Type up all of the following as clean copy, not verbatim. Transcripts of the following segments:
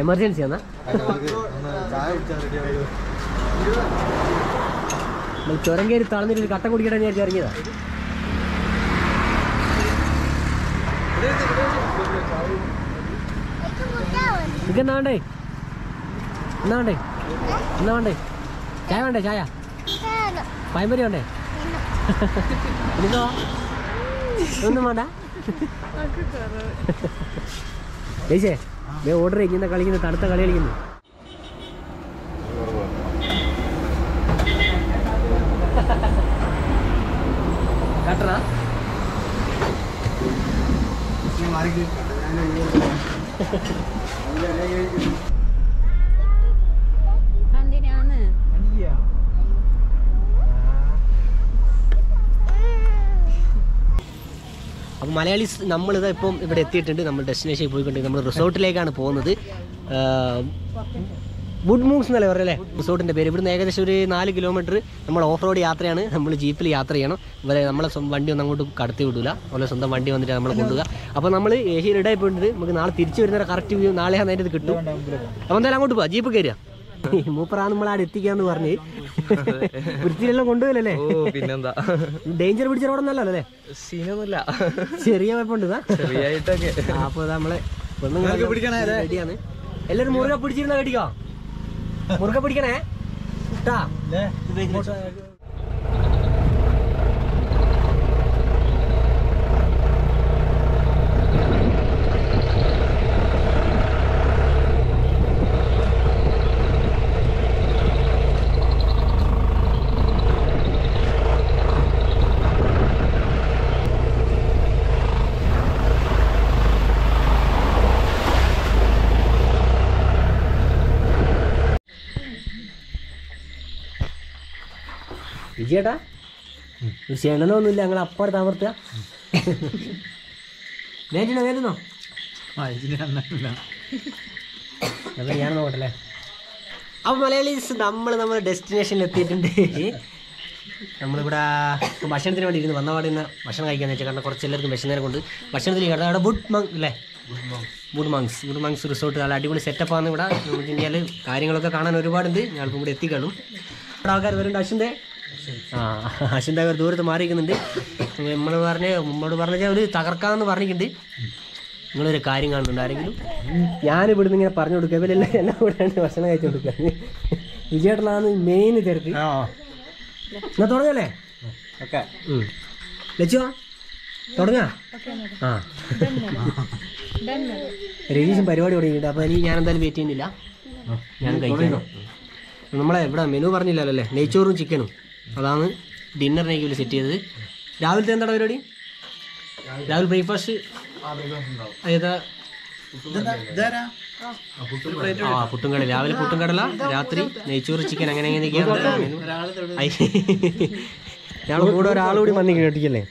Emergency ആണോ? ചുരം കയറി തളർന്നിട്ട് കട്ട കുടിക്കട്ടെ ഞാൻ ഇറങ്ങിയതാ. നിനക്ക് എന്നാ വേണ്ടേ? എന്നാ വേണ്ടേ? എന്നാ വേണ്ടേ? ചായ വേണ്ടേ? ചായ പഴംപൊരി വേണ്ടേ? എനിക്കോ ഒന്നും വേണ്ട. ചേച്ചേ ഓർഡർ ചെയ്യുന്ന കളിക്കുന്നു, തണുത്ത കളി കളിക്കുന്നു. കട്ടണ അപ്പോൾ മലയാളീസ് നമ്മളിത് ഇപ്പം ഇവിടെ എത്തിയിട്ടുണ്ട്. നമ്മൾ ഡെസ്റ്റിനേഷനിൽ പോയിക്കൊണ്ട് നമ്മൾ റിസോർട്ടിലേക്കാണ് പോകുന്നത്. വുഡ് മൂങ്സ് എന്നല്ലേ പറയല്ലേ റിസോർട്ടിൻ്റെ പേര്. ഇവിടുന്ന് ഏകദേശം ഒരു 4 കിലോമീറ്റർ നമ്മൾ ഓഫ് റോഡ് യാത്രയാണ്. നമ്മൾ ജീപ്പിൽ യാത്ര ചെയ്യണം. ഇവരെ നമ്മളെ വണ്ടി ഒന്നും അങ്ങോട്ട് കടത്തി വിടില്ല. അതുപോലെ സ്വന്തം വണ്ടി വന്നിട്ട് നമ്മളെ കൊണ്ടുപോകുക. അപ്പോൾ നമ്മൾ ഏഷ്യ റെഡായി പോയിട്ടുണ്ട്. നമുക്ക് നാളെ തിരിച്ച് വരുന്ന കറക്റ്റ് വ്യൂ നാളെ അതിൻ്റെ ഇത് കിട്ടും. അപ്പോൾ എന്തായാലും അങ്ങോട്ട് പോവാം. ജീപ്പ് കയറുക. മൂപ്പറാണ് നമ്മളവിടെ എത്തിക്കാന്ന് പറഞ്ഞ് വൃത്തിയിലെല്ലാം കൊണ്ടുപോയില്ലേ? പിന്നെന്താ, ഡേഞ്ചർ പിടിച്ച റോഡൊന്നല്ലോ അല്ലേ? സീനൊന്നുമില്ല, ചെറിയ കുഴപ്പമുണ്ട്. ചെറിയായിട്ടൊക്കെ. അപ്പോൾ നമ്മളെ റെഡിയാണ്. എല്ലാവരും മുറുകെ പിടിച്ചിരുന്ന കടിക്കോ, മുറുകെ പിടിക്കണേ ട്ടാ. വിജയേട്ടാ ഒരു ക്ഷണനൊന്നുമില്ല, ഞങ്ങൾ അപ്പുറത്ത് അമർത്തുക. വേറ്റുന്നോ വേറ്റുന്നോ ഞാൻ നോക്കട്ടല്ലേ. അപ്പോൾ മലയാളീസ് നമ്മുടെ ഡെസ്റ്റിനേഷനിൽ എത്തിയിട്ടുണ്ട്. നമ്മളിവിടെ ഭക്ഷണത്തിന് വേണ്ടി ഇരുന്ന് വന്നപാട് ഇന്ന് ഭക്ഷണം കഴിക്കാന്ന് വെച്ചാൽ, കാരണം കുറച്ച് എല്ലാവർക്കും വിശന്നേരം കൊണ്ട് ഭക്ഷണത്തിൽ കിടന്നത് അവിടെ വുഡ് മങ്സ് റിസോർട്ട് നല്ല അടിപൊളി സെറ്റപ്പാണ്. ഇവിടെ നമുക്ക് കഴിഞ്ഞാൽ കാര്യങ്ങളൊക്കെ കാണാൻ ഒരുപാടുണ്ട്. ഞങ്ങൾക്ക് ഇവിടെ എത്തിക്കാളും. ഇവിടെ ആൾക്കാർ വരുന്നുണ്ട്. അശ്വിൻ്റെ അവർ ദൂരത്ത് മാറിയിരിക്കുന്നുണ്ട്. നമ്മളോട് പറഞ്ഞാൽ ഒരു തകർക്കാമെന്ന് പറഞ്ഞിട്ടുണ്ട്. നിങ്ങളൊരു കാര്യം കാണുന്നുണ്ട് ആരെങ്കിലും? ഞാനിവിടുന്ന് ഇങ്ങനെ പറഞ്ഞു കൊടുക്കുക, ഇവരെല്ലാം എല്ലാം കൂടെയാണ് ഭക്ഷണം കഴിച്ചു കൊടുക്കുക. വിജയേട്ടനാണ് മെയിൻ തിരക്ക്. എന്നാ തുടങ്ങല്ലേ? ഓക്കെ ലച്ചോ തുടങ്ങാ. രജീഷും പരിപാടി തുടങ്ങിയിട്ടുണ്ട്. അപ്പോൾ ഇനി ഞാനെന്തായാലും വെയിറ്റ് ചെയ്യുന്നില്ല, ഞാൻ കഴിക്കണം. നമ്മളെ ഇവിടെ മെനു പറഞ്ഞില്ലല്ലോ അല്ലേ? നെയ്ച്ചോറും ചിക്കനും, അതാണ് ഡിന്നറിനേക്ക് സെറ്റ് ചെയ്തത്. രാവിലത്തെ എന്താണ് പരിപാടി? രാവിലെ ബ്രേക്ക്ഫാസ്റ്റ് ഏതാ? പുട്ടും കടല. രാവിലെ പുട്ടും കടല, രാത്രി നെയ്ച്ചോറ് ചിക്കൻ, അങ്ങനെ എങ്ങനെയൊക്കെയാണ് മെനു. ഞങ്ങൾ കൂടെ ഒരാളുകൂടി വന്നി കേട്ടിക്കല്ലേ?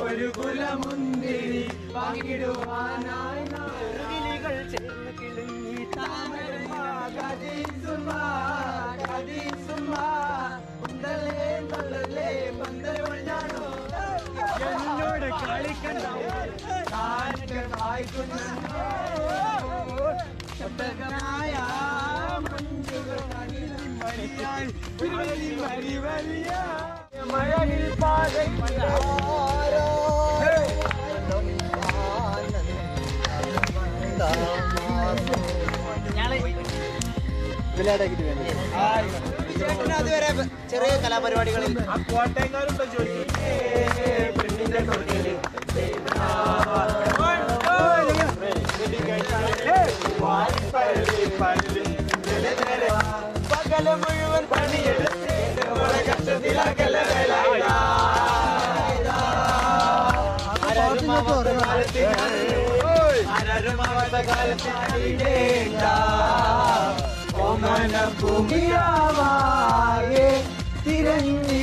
ഒരു കുലമുന്തിരി പങ്കിടുവാനായി കിളികൾ ചേർന്ന് കിളിങ്ങി എന്നോട് കളിക്കണ്ട മഴവിൽ പാതയിൽ അതുവരെ ചെറിയ കലാപരിപാടികളിൽ പകല മുഴുവൻ പണിയെടുത്ത് ഭൂമിയാവാകെ തിരഞ്ഞില്ലേ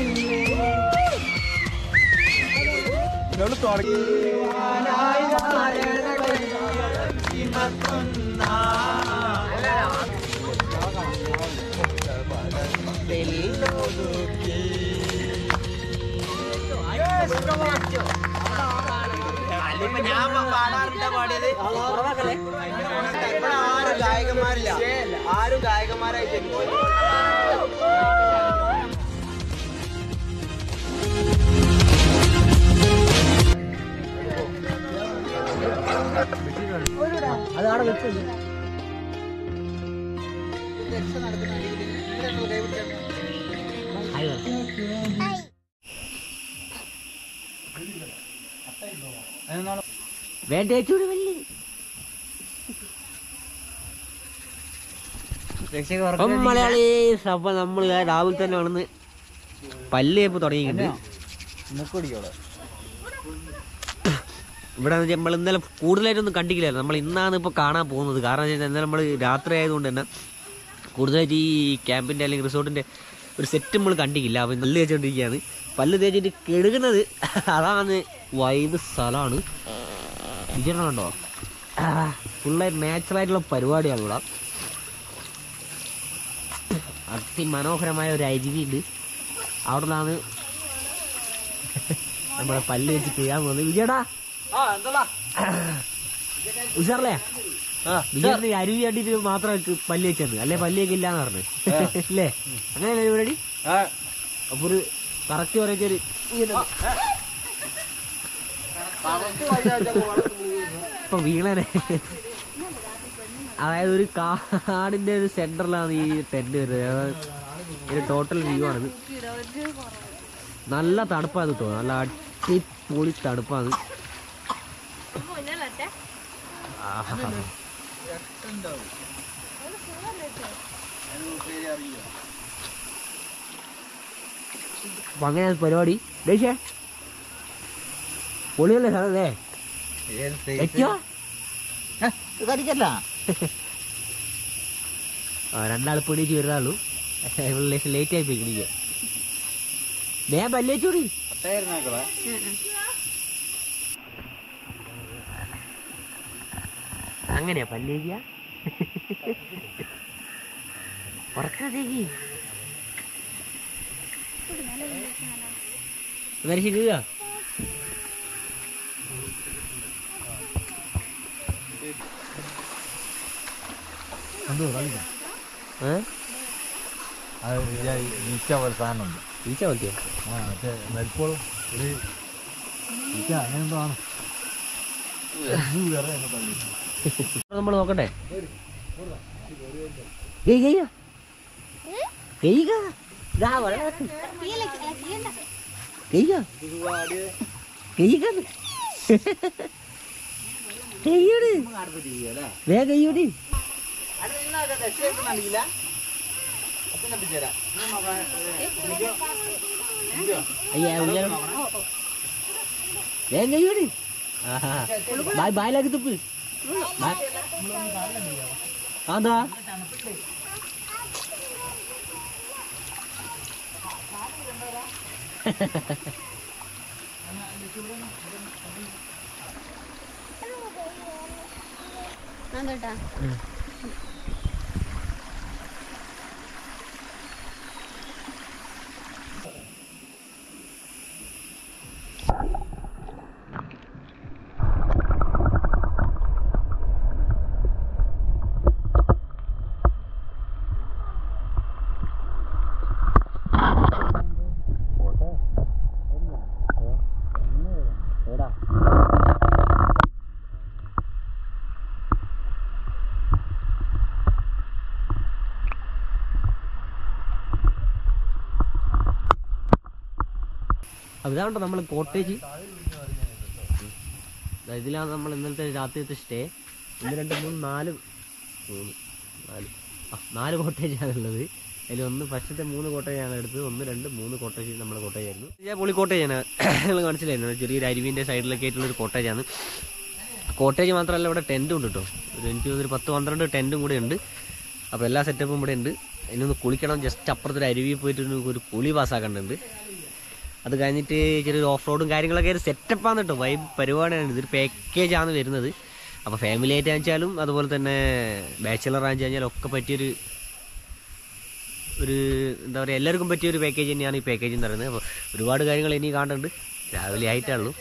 ഞാൻ പാടാറുണ്ട് പാടിയത് ആരും ഗായകന്മാരില്ല ആരും ഗായകന്മാരായിട്ട് അത് അവിടെ വെച്ചത് വേണ്ടേച്ചൂട് വലിയ മലയാളി അപ്പൊ നമ്മൾ രാവിലെ തന്നെ വന്ന് പല്ല് തേപ്പ് തുടങ്ങിയിട്ടുണ്ട്. ഇവിടെ നമ്മൾ ഇന്നലെ കൂടുതലായിട്ടൊന്നും കണ്ടിട്ടില്ലായിരുന്നു. നമ്മൾ ഇന്നാണ് ഇപ്പോൾ കാണാൻ പോകുന്നത്. കാരണം വെച്ചാൽ ഇന്നലെ നമ്മൾ രാത്രി ആയതുകൊണ്ട് തന്നെ കൂടുതലായിട്ട് ഈ ക്യാമ്പിൻ്റെ അല്ലെങ്കിൽ റിസോർട്ടിൻ്റെ ഒരു സെറ്റ് നമ്മൾ കണ്ടിട്ടില്ല. അപ്പം പല്ല് തേച്ചുകൊണ്ടിരിക്കുകയാണ്. പല്ല് തേച്ചിട്ട് കെടുക്കുന്നത് അതാണ് വൈബ് സ്ഥലമാണ്. വിചാരണുണ്ടോ ഫുള്ളായി നാച്ചുറായിട്ടുള്ള പരിപാടിയാണ് ഇവിടെ. അതിമനോഹരമായ ഒരു അരുവിയുണ്ട്. അവിടെ നിന്നാണ് നമ്മളെ പല്ല് വെച്ച് ചെയ്യാൻ പോകുന്നത്. വിജയടാ ഉഷാറല്ലേ? വിജയന്റെ അരുവി കണ്ടിട്ട് മാത്രം പല്ല് വെച്ചത് അല്ലെ? പല്ലിയൊക്കെ ഇല്ലാന്ന് പറഞ്ഞു അല്ലേ? അങ്ങനെയല്ലേ പരിപാടി? അപ്പൊ ഒരു കറക്റ്റ് പറയുന്നൊരു ഇപ്പൊ വീണനെ. അതായത് ഒരു കാടിന്റെ ഒരു സെന്ററിലാണ് ഈ ടെന്റ് വരുന്നത്. ഇതിന്റെ ടോട്ടൽ വ്യൂ ആണിത്. നല്ല തണുപ്പാണ് കേട്ടോ. നല്ല അടിപൊളി തണുപ്പാണ്. അപ്പൊ അങ്ങനെയാണ് പരിപാടി. ദേശേ പൊളിയല്ലേ സാറേ? രണ്ടാൾ പിടിച്ച് വരുന്നുള്ളൂ. ലേറ്റ് ആയി പോയി കിടിക്കുക. ഞാൻ പല്ലേച്ചൂടി അങ്ങനെയാ പല്ലേക്ക ഉറക്കാതേക്ക് ദർശിക്കുക. ഈച്ച പോലെ സാധനമുണ്ട്. ഈച്ച പോലത്തെയോ? നെൽപ്പോളും ഒരു ഈച്ച അങ്ങനെന്തോ ആണ്. നമ്മൾ നോക്കട്ടെ. വേഗയ്യൂടി വേഗയ്യൂടി. ബായ് ബായിലാക്കി തുപ്പ്. അതാ അതാണ്ടോ നമ്മൾ കോട്ടേജ്, ഇതിലാണ് നമ്മൾ ഇന്നലത്തെ രാത്രിയത്തെ സ്റ്റേ. 1 2 3 4 കോട്ടേജാണുള്ളത്. അതിൽ ഒന്ന് ഫസ്റ്റത്തെ 3 കോട്ടേജാണ് എടുത്തത്. 1 2 3 കോട്ടേജ് നമ്മുടെ കോട്ടേജായിരുന്നു. പൊളി കോട്ടേജാണ്, നിങ്ങൾ മനസ്സിലായിരുന്നു. ചെറിയൊരു അരുവിൻ്റെ സൈഡിലൊക്കെ ആയിട്ടുള്ളൊരു കോട്ടേജാണ്. കോട്ടേജ് മാത്രമല്ല, ഇവിടെ ടെൻറ്റും ഉണ്ട് കേട്ടോ. എനിക്ക് തോന്നുന്നു 10-12 ടെൻറ്റും കൂടെ ഉണ്ട്. അപ്പോൾ എല്ലാ സെറ്റപ്പും ഇവിടെ ഉണ്ട്. അതിനൊന്ന് കുളിക്കണം. ജസ്റ്റ് അപ്പുറത്തൊരു അരുവിയിൽ പോയിട്ട് ഒരു കുളി പാസ്സാക്കേണ്ടതുണ്ട്. അത് കഴിഞ്ഞിട്ട് ചെറിയൊരു ഓഫ് റോഡും കാര്യങ്ങളൊക്കെ ഒരു സെറ്റപ്പാണ് കേട്ടോ. വൈബ് പരിപാടിയാണ്. ഇതൊരു പാക്കേജാണ് വരുന്നത്. അപ്പോൾ ഫാമിലി ആയിട്ട് വെച്ചാലും അതുപോലെ തന്നെ ബാച്ചിലർ ആണെന്ന് കഴിഞ്ഞാലും ഒക്കെ പറ്റിയൊരു എന്താ പറയുക, എല്ലാവർക്കും പറ്റിയൊരു പാക്കേജ് തന്നെയാണ് ഈ പാക്കേജ് എന്ന് പറയുന്നത്. അപ്പോൾ ഒരുപാട് കാര്യങ്ങൾ ഇനി കാണുന്നുണ്ട്. രാവിലെ ആയിട്ടാണല്ലോ.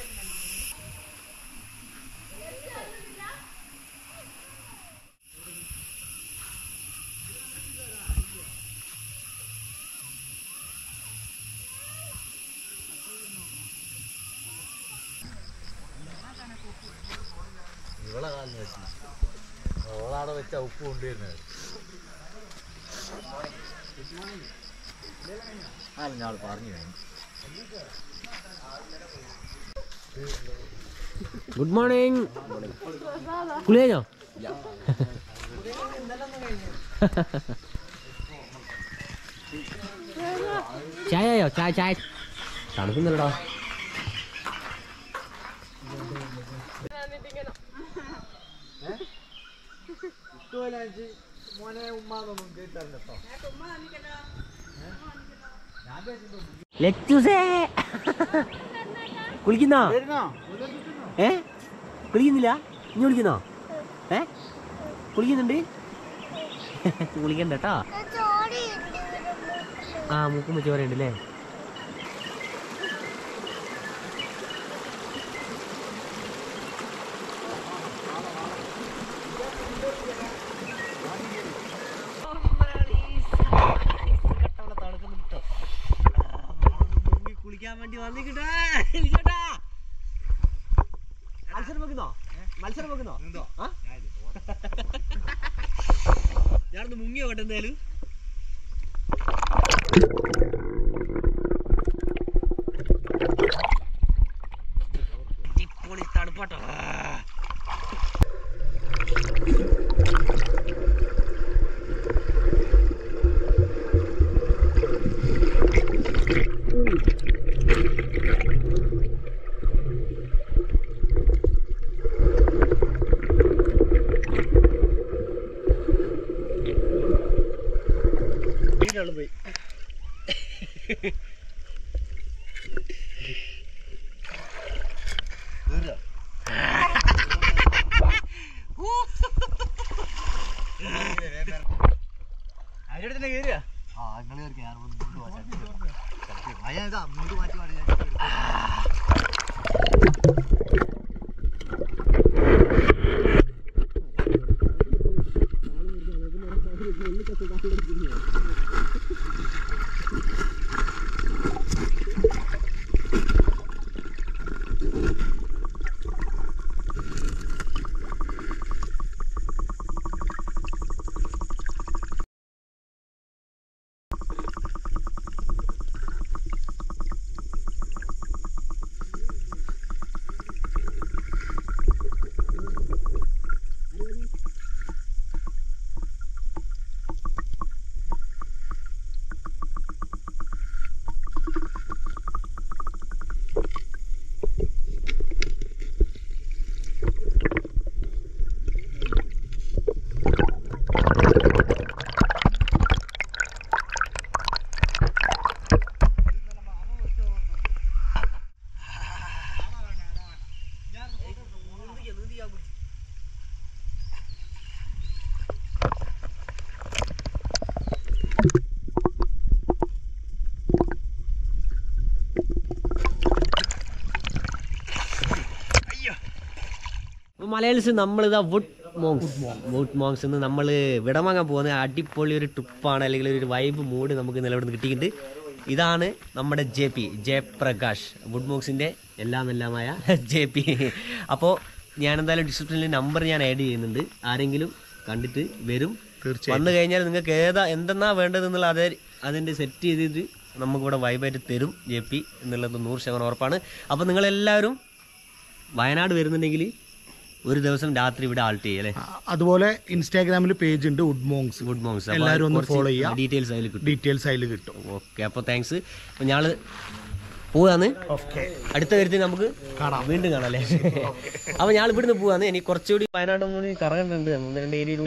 ഇവളെ കാലിന് വെച്ച് ഓളാടെ വെച്ച ഉപ്പ് കൊണ്ടുവരുന്നത് ഞാൻ പറഞ്ഞു കഴിഞ്ഞു. Good morning. കുളി കഴിഞ്ഞോ? ചായയോ? ചായ തണുക്കുന്നുണ്ടോ? മോനെ ഉമ്മാന്നൊന്നും കേട്ടല്ലോ. കുളിക്കുന്നോ? കുളിക്കുന്നില്ല? ഇനി കുളിക്കുന്നോ? കുളിക്കുന്നുണ്ട്. കുളിക്കണ്ട കേട്ടോ. മൂക്കുമ്പോ ചോരയുണ്ട് അല്ലേ? കുളിക്കാൻ വേണ്ടി വന്നിട്ടാ. മത്സരം വെക്കുന്നോ? ഞാനൊന്ന് മുങ്ങിയോ കേട്ടോ. എന്തായാലും പൊളി തണുപ്പാട്ടോ. പോയി അതിന്റെ തന്നെ കയറിയ ഞാൻ മുണ്ട് മാറ്റി പാടി. മലയാളീസ് നമ്മളിതാ വുഡ് മോങ്സ് എന്ന് നമ്മൾ വിടവാങ്ങാൻ പോകുന്ന അടിപൊളി ഒരു ട്രിപ്പാണ്, അല്ലെങ്കിൽ ഒരു വൈബ് മൂഡ് നമുക്ക് നിലവിടുന്ന് കിട്ടിയിട്ടുണ്ട്. ഇതാണ് നമ്മുടെ ജയപ്രകാശ്, വുഡ് മോങ്സിൻ്റെ എല്ലാമായ JP. അപ്പോൾ ഞാൻ എന്തായാലും ഡിസ്ക്രിപ്ഷനിൽ നമ്പർ ഞാൻ ആഡ് ചെയ്യുന്നുണ്ട്. ആരെങ്കിലും കണ്ടിട്ട് വരും, തീർച്ചയായും വന്നു കഴിഞ്ഞാൽ നിങ്ങൾക്ക് എന്തെന്നാ വേണ്ടതെന്നുള്ള അതിൻ്റെ സെറ്റ് ചെയ്തിട്ട് നമുക്കിവിടെ വൈബായിട്ട് തരും JP എന്നുള്ളത് 100% ഉറപ്പാണ്. അപ്പോൾ നിങ്ങളെല്ലാവരും വയനാട് വരുന്നുണ്ടെങ്കിൽ ഒരു ദിവസം രാത്രി ഇവിടെ ആൾട്ട് ചെയ്യും അല്ലേ? അതുപോലെ ഇൻസ്റ്റാഗ്രാമിൽ പേജ് ഉണ്ട് വുഡ് മോങ്സ് എല്ലാവരും ഒന്ന് ഫോളോ ചെയ്യാം. ഡീറ്റെയിൽസ് അതിൽ കിട്ടും. ഓക്കെ, അപ്പോൾ താങ്ക്സ്. അപ്പോൾ ഞങ്ങൾ പോവാന്ന്. അടുത്ത കാര്യത്തിൽ നമുക്ക് വീണ്ടും കാണാം അല്ലേ? അപ്പോൾ ഞാൻ ഇവിടുന്ന് പോവാന്ന്. ഇനി കുറച്ചുകൂടി വയനാട് കറങ്ങുന്നുണ്ട്, 1-2 ഏരിയയിൽ